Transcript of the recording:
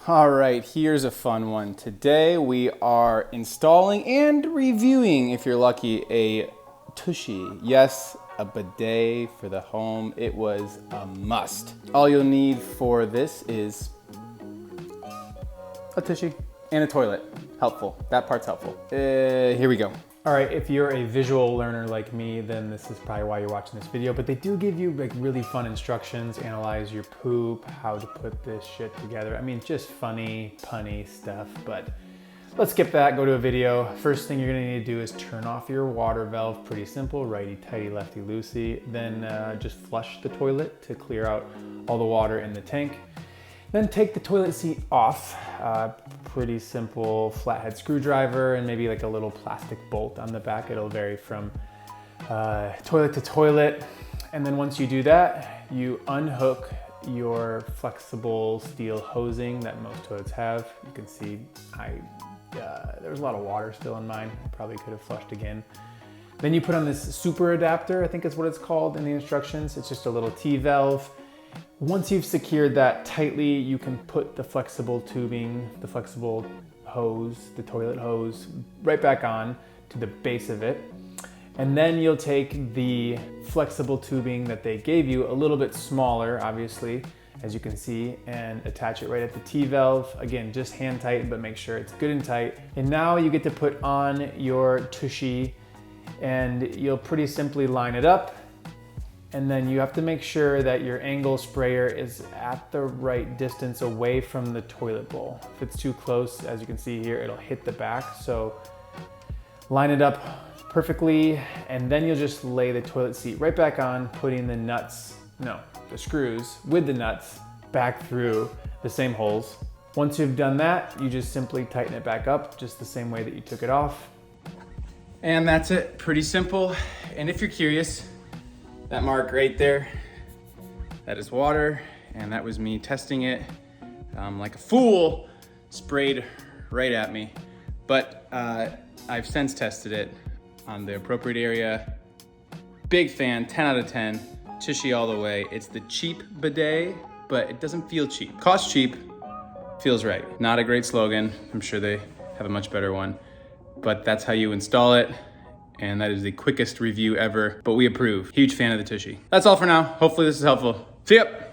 All right, here's a fun one. Today we are installing and reviewing, if you're lucky, a TUSHY. Yes, a bidet for the home. It was a must. All you'll need for this is a TUSHY and a toilet. Helpful. That part's helpful. Here we go. All right, if you're a visual learner like me, then this is probably why you're watching this video, but they do give you like really fun instructions, analyze your poop, how to put this shit together. I mean, just funny, punny stuff, but let's skip that, go to a video. First thing you're gonna need to do is turn off your water valve. Pretty simple, righty-tighty, lefty-loosey. Then just flush the toilet to clear out all the water in the tank. Then take the toilet seat off. Pretty simple flathead screwdriver and maybe like a little plastic bolt on the back. It'll vary from toilet to toilet. And then once you do that, you unhook your flexible steel hosing that most toilets have. You can see there was a lot of water still in mine. I probably could have flushed again. Then you put on this super adapter, I think is what it's called in the instructions. It's just a little T-valve. Once you've secured that tightly, you can put the flexible tubing, the flexible hose, the toilet hose, right back on to the base of it. And then you'll take the flexible tubing that they gave you, a little bit smaller, obviously, as you can see, and attach it right at the T-valve. Again, just hand tight, but make sure it's good and tight. And now you get to put on your TUSHY, and you'll pretty simply line it up. And then you have to make sure that your angle sprayer is at the right distance away from the toilet bowl. If it's too close, as you can see here, it'll hit the back. So line it up perfectly, and then you'll just lay the toilet seat right back on, putting the screws with the nuts back through the same holes. Once you've done that, you just simply tighten it back up, just the same way that you took it off. And that's it, pretty simple. And if you're curious, that mark right there, that is water, and that was me testing it like a fool, sprayed right at me. But I've since tested it on the appropriate area. Big fan, 10 out of 10, TUSHY all the way. It's the cheap bidet, but it doesn't feel cheap. Costs cheap, feels right. Not a great slogan, I'm sure they have a much better one, but that's how you install it. And that is the quickest review ever, but we approve. Huge fan of the TUSHY. That's all for now. Hopefully this is helpful. See ya.